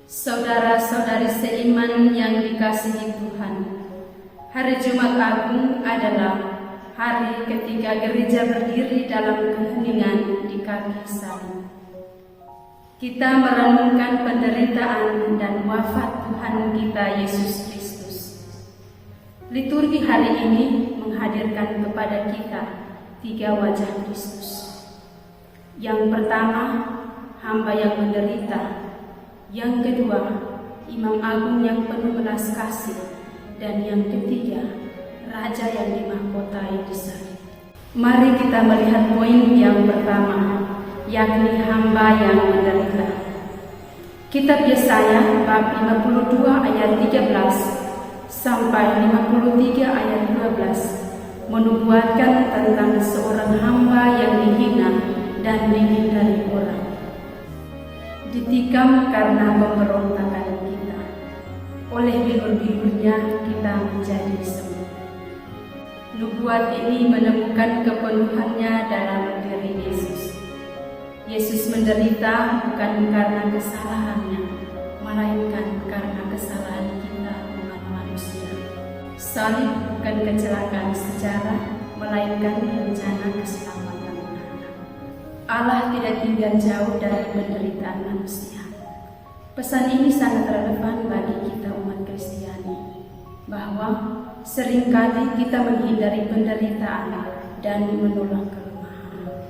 Saudara-saudari seiman yang dikasihi Tuhan, hari Jumat Agung adalah hari ketika gereja berdiri dalam keheningan di kaki salib. Kita merenungkan penderitaan dan wafat Tuhan kita Yesus Kristus. Liturgi hari ini menghadirkan kepada kita tiga wajah Kristus. Yang pertama, hamba yang menderita. Yang kedua, Imam Agung yang penuh belas kasih. Dan yang ketiga, Raja yang dimahkotai di salib. Mari kita melihat poin yang pertama, yakni hamba yang menderita. Kitab Yesaya bab 52 ayat 13 sampai 53 ayat 12 menubuatkan tentang seorang hamba yang dihina dan dihindari orang. Ditikam karena pemberontakan kita, oleh bilur-bilurnya kita menjadi sembuh. Nubuat ini menemukan kepenuhannya dalam diri Yesus. Yesus menderita bukan karena kesalahannya, melainkan karena kesalahan kita umat manusia. Salib bukan kecelakaan sejarah, melainkan rencana keselamatan. Allah tidak tinggal jauh dari penderitaan manusia. Pesan ini sangat relevan bagi kita umat Kristiani, bahwa seringkali kita menghindari penderitaan dan menolak kelemahan.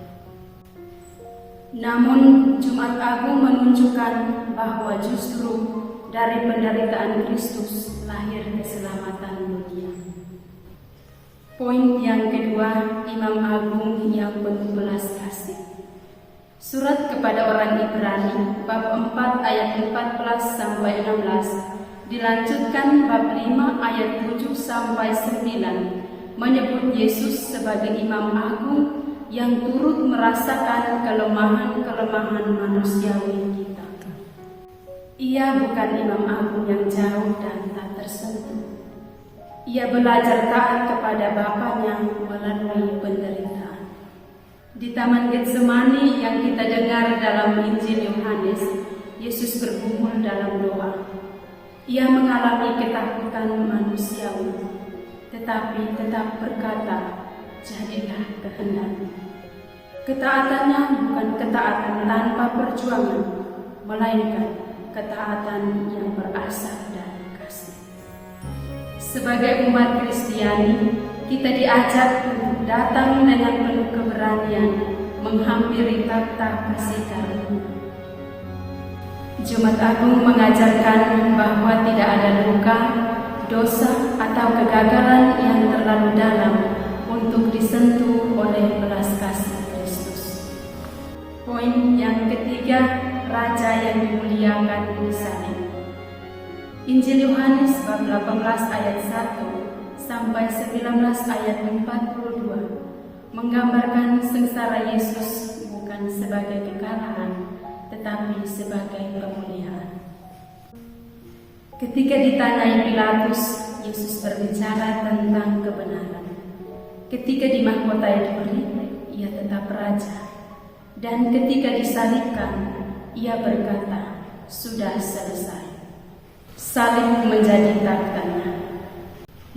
Namun Jumat Agung menunjukkan bahwa justru dari penderitaan Kristus lahir keselamatan dunia. Poin yang kedua, Imam Agung yang penuh belas kasih. Surat kepada orang Ibrani bab 4 ayat 14 sampai 16 dilanjutkan bab 5 ayat 7 sampai 9 menyebut Yesus sebagai Imam Agung yang turut merasakan kelemahan-kelemahan manusiawi kita. Ia bukan Imam Agung yang jauh dan tak tersentuh. Ia belajar taat kepada Bapaknya melalui penderitaan. Di Taman Getsemani yang kita dengar dalam Injil Yohanes, Yesus bergumul dalam doa. Ia mengalami ketakutan manusiawi, tetapi tetap berkata, "Jadilah kehendakmu." Ketaatannya bukan ketaatan tanpa perjuangan, melainkan ketaatan yang berasal dari kasih. Sebagai umat Kristiani, kita diajak untuk datang dengan penuh keberanian menghampiri takhta kasih karunia. Jumat Agung mengajarkan bahwa tidak ada luka, dosa, atau kegagalan yang terlalu dalam untuk disentuh oleh belas kasih Kristus. Poin yang ketiga, Raja yang dimuliakan di salib. Injil Yohanes bab 18 ayat 1 sampai 19 ayat 42 menggambarkan sengsara Yesus bukan sebagai kekalahan, tetapi sebagai pemulihan. Ketika ditanai Pilatus, Yesus berbicara tentang kebenaran. Ketika dimahkotai duri, ia tetap raja. Dan ketika disalibkan, ia berkata, "Sudah selesai." Salib menjadi taktanya.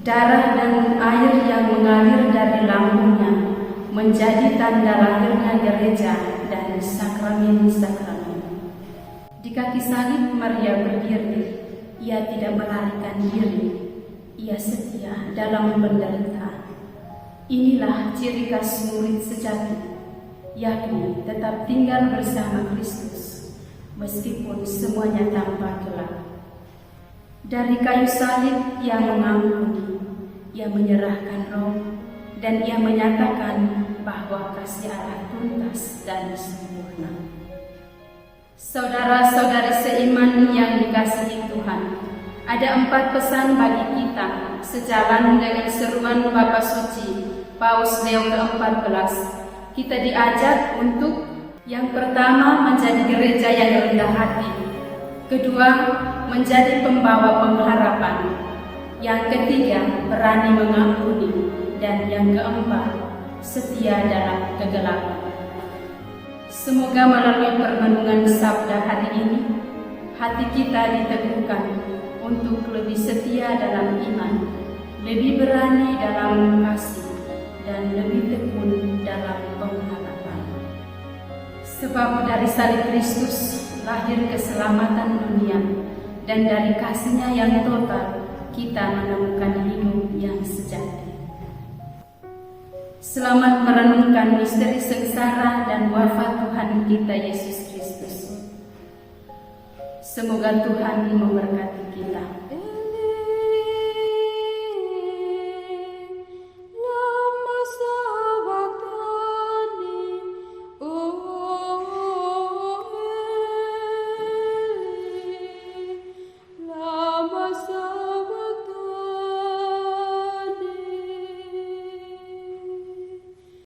Darah dan air yang mengalir dari lambungnya menjadi tanda lahirnya gereja dan sakramen-sakramen. Di kaki salib Maria berdiri. Ia tidak melarikan diri. Ia setia dalam penderitaan. Inilah ciri khas murid sejati, yakni tetap tinggal bersama Kristus meskipun semuanya tampak gelap. Dari kayu salib ia mengampuni, ia menyerahkan roh, dan ia menyatakan bahwa kasih Allah tuntas dan sempurna. Saudara-saudari seiman yang dikasihi Tuhan, ada 4 pesan bagi kita sejalan dengan seruan Bapa Suci Paus Leo ke-14. Kita diajak untuk yang pertama menjadi gereja yang rendah hati, kedua menjadi pembawa pengharapan, yang ketiga berani mengampuni, dan yang keempat setia dalam kegelapan. Semoga melalui permenungan sabda hari ini, hati kita diteguhkan untuk lebih setia dalam iman, lebih berani dalam kasih, dan lebih tekun dalam pengharapan. Sebab dari salib Kristus lahir keselamatan dunia, dan dari kasih-Nya yang total kita menemukan hidup yang sejati. Selamat merenungkan misteri sengsara dan wafat Tuhan kita Yesus Kristus. Semoga Tuhan memberkati.